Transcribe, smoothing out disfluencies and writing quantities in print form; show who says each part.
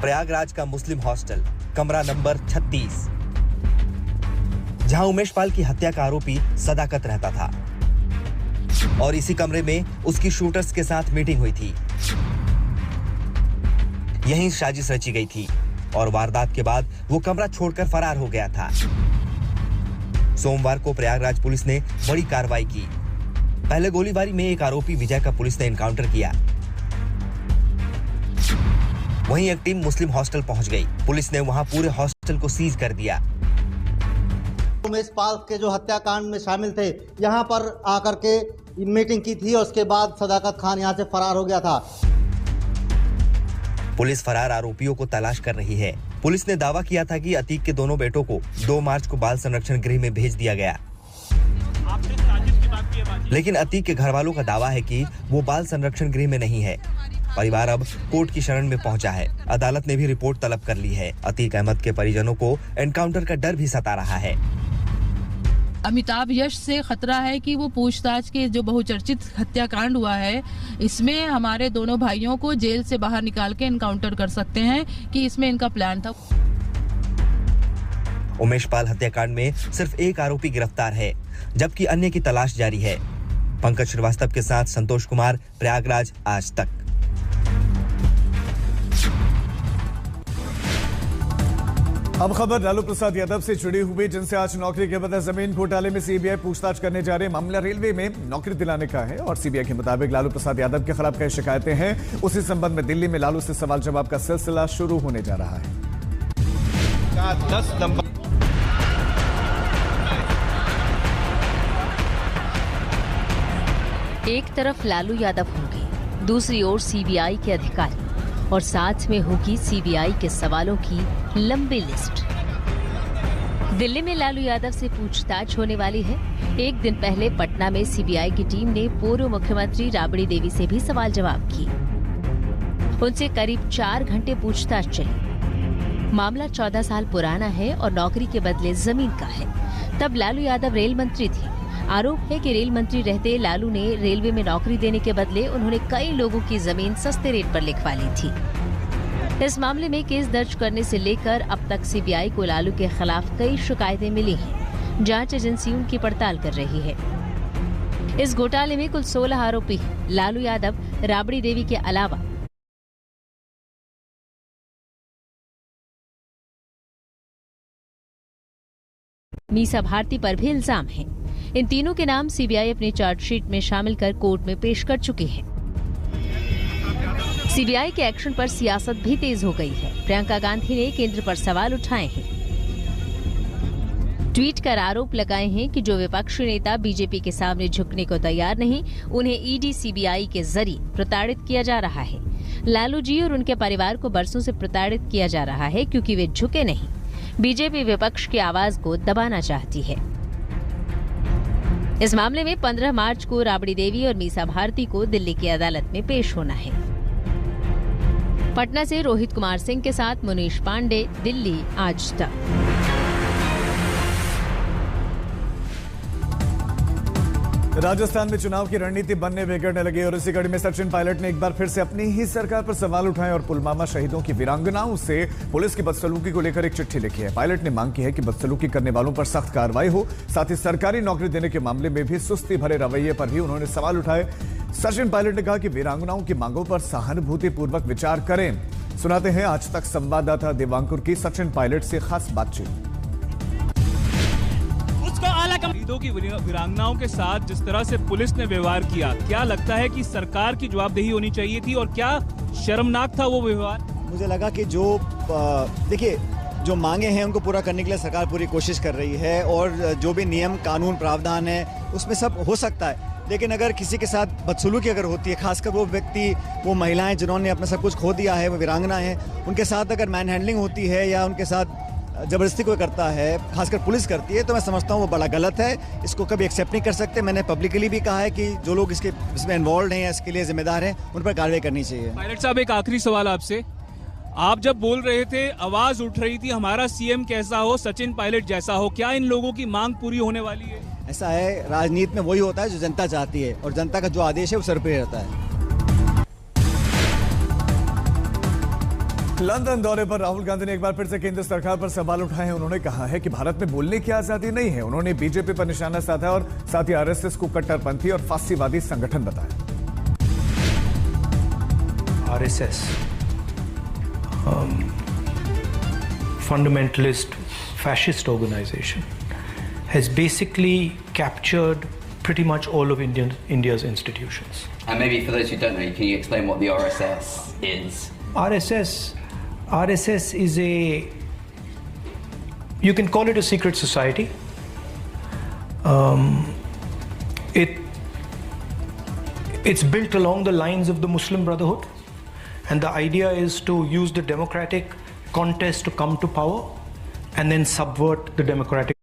Speaker 1: प्रयागराज का मुस्लिम हॉस्टल, कमरा नंबर 36, जहां उमेश पाल की हत्या का आरोपी सदाकत रहता था और इसी कमरे में उसकी शूटर्स के साथ मीटिंग हुई थी। यहीं साजिश रची गई थी और वारदात के बाद वो कमरा छोड़कर फरार हो गया था। सोमवार को प्रयागराज पुलिस ने बड़ी कार्रवाई की। पहले गोलीबारी में एक आरोपी विजय का पुलिस ने एनकाउंटर किया। वहीं एक टीम मुस्लिम हॉस्टल पहुंच गई। पुलिस ने वहां पूरे हॉस्टल को सीज कर दिया।
Speaker 2: उमेश पाल के जो हत्याकांड में शामिल थे, यहां पर आकर के मीटिंग की थी और उसके बाद सदाकत खान यहां से फरार हो गया था।
Speaker 1: पुलिस फरार आरोपियों को तलाश कर रही है। पुलिस ने दावा किया था कि अतीक के दोनों बेटों को 2 मार्च को बाल संरक्षण गृह में भेज दिया गया, लेकिन अतीक के घर वालों का दावा है कि वो बाल संरक्षण गृह में नहीं है। परिवार अब कोर्ट की शरण में पहुंचा है। अदालत ने भी रिपोर्ट तलब कर ली है। अतीक अहमद के परिजनों को एनकाउंटर का डर भी सता रहा है।
Speaker 3: अमिताभ यश से खतरा है कि वो पूछताछ के जो बहुचर्चित हत्याकांड हुआ है, इसमें हमारे दोनों भाइयों को जेल से बाहर निकाल के एनकाउंटर कर सकते हैं कि इसमें इनका प्लान था।
Speaker 1: उमेश पाल हत्याकांड में सिर्फ एक आरोपी गिरफ्तार है, जबकि अन्य की तलाश जारी है। पंकज श्रीवास्तव के साथ संतोष कुमार, प्रयागराज, आज तक।
Speaker 4: अब खबर लालू प्रसाद यादव से जुड़ी हुई, जिनसे आज नौकरी के बदले जमीन घोटाले में सीबीआई पूछताछ करने जा रहे। मामला रेलवे में नौकरी दिलाने का है और सीबीआई के मुताबिक लालू प्रसाद यादव के खिलाफ कई शिकायतें हैं। उसी संबंध में दिल्ली में लालू से सवाल जवाब का सिलसिला शुरू होने जा रहा है।
Speaker 5: 10 नंबर
Speaker 6: एक तरफ लालू यादव होंगे, दूसरी ओर सीबीआई के अधिकारी और साथ में होगी सीबीआई के सवालों की लंबी लिस्ट। दिल्ली में लालू यादव से पूछताछ होने वाली है। एक दिन पहले पटना में सीबीआई की टीम ने पूर्व मुख्यमंत्री राबड़ी देवी से भी सवाल जवाब किए। उनसे करीब 4 घंटे पूछताछ चली। मामला 14 साल पुराना है और नौकरी के बदले जमीन का है। तब लालू यादव रेल मंत्री थे। आरोप है कि रेल मंत्री रहते लालू ने रेलवे में नौकरी देने के बदले उन्होंने कई लोगों की जमीन सस्ते रेट पर लिखवा ली थी। इस मामले में केस दर्ज करने से लेकर अब तक सीबीआई को लालू के खिलाफ कई शिकायतें मिली हैं। जांच एजेंसी उनकी पड़ताल कर रही है। इस घोटाले में कुल 16 आरोपी हैं। लालू यादव, राबड़ी देवी के अलावा मीसा भारती पर भी इल्जाम है। इन तीनों के नाम सीबीआई अपनी चार्जशीट में शामिल कर कोर्ट में पेश कर चुकी है। सीबीआई के एक्शन पर सियासत भी तेज हो गई है। प्रियंका गांधी ने केंद्र पर सवाल उठाए हैं। ट्वीट कर आरोप लगाए हैं कि जो विपक्षी नेता बीजेपी के सामने झुकने को तैयार नहीं, उन्हें ईडी सीबीआई के जरिए प्रताड़ित किया जा रहा है। लालू जी और उनके परिवार को बरसों से प्रताड़ित किया जा रहा है क्योंकि वे झुके नहीं। बीजेपी विपक्ष की आवाज को दबाना चाहती है। इस मामले में 15 मार्च को राबड़ी देवी और मीसा भारती को दिल्ली की अदालत में पेश होना है। पटना से रोहित कुमार सिंह के साथ मुनीश पांडे, दिल्ली, आज तक।
Speaker 4: राजस्थान में चुनाव की रणनीति बनने बिगड़ने लगी और इसी कड़ी में सचिन पायलट ने एक बार फिर से अपनी ही सरकार पर सवाल उठाए और पुलवामा शहीदों की वीरांगनाओं से पुलिस की बदसलूकी को लेकर एक चिट्ठी लिखी है। पायलट ने मांग की है कि बदसलूकी करने वालों पर सख्त कार्रवाई हो। साथ ही सरकारी नौकरी देने के मामले में भी सुस्ती भरे रवैये पर भी उन्होंने सवाल उठाए। सचिन पायलट ने कहा कि वीरांगनाओं की मांगों पर सहानुभूतिपूर्वक विचार करें। सुनाते हैं आज तक संवाददाता देवांकुर की सचिन पायलट से खास बातचीत।
Speaker 7: शहीदों की वीरांगनाओं के साथ जिस तरह से पुलिस ने व्यवहार किया, क्या लगता है कि सरकार की जवाबदेही होनी चाहिए थी और क्या शर्मनाक था वो व्यवहार?
Speaker 8: मुझे लगा कि देखिए जो मांगे हैं उनको पूरा करने के लिए सरकार पूरी कोशिश कर रही है और जो भी नियम कानून प्रावधान है उसमें सब हो सकता है। लेकिन अगर किसी के साथ बदसलूकी अगर होती है, खासकर वो व्यक्ति, वो महिलाएं जिन्होंने अपना सब कुछ खो दिया है, वो वीरांगना है, उनके साथ अगर मैन हैंडलिंग होती है या उनके साथ जबरदस्ती कोई करता है, खासकर पुलिस करती है, तो मैं समझता हूँ वो बड़ा गलत है। इसको कभी एक्सेप्ट नहीं कर सकते। मैंने पब्लिकली भी कहा है कि जो लोग इसमें इन्वॉल्व हैं या इसके लिए जिम्मेदार हैं उन पर कार्रवाई करनी चाहिए।
Speaker 7: पायलट साहब, एक आखिरी सवाल आपसे। आप जब बोल रहे थे, आवाज उठ रही थी हमारा सीएम कैसा हो, सचिन पायलट जैसा हो, क्या इन लोगों की मांग पूरी होने वाली है?
Speaker 8: ऐसा है, राजनीति में वही होता है जो जनता चाहती है और जनता का जो आदेश है वो सर पे रहता है।
Speaker 4: लंदन दौरे पर राहुल गांधी ने एक बार फिर से केंद्र सरकार पर सवाल उठाए हैं। उन्होंने कहा है कि भारत में बोलने की आजादी नहीं है। उन्होंने बीजेपी पर निशाना साधा और साथ ही आरएसएस को कट्टरपंथी और फासीवादी संगठन बताया।
Speaker 9: RSS, fundamentalist fascist organization, has basically captured pretty much all of India's institutions.
Speaker 10: And maybe for those who don't know, can you explain what the RSS is?
Speaker 9: RSS is you can call it a secret society. It's built along the lines of the Muslim Brotherhood, and the idea is to use the democratic contest to come to power and then subvert the democratic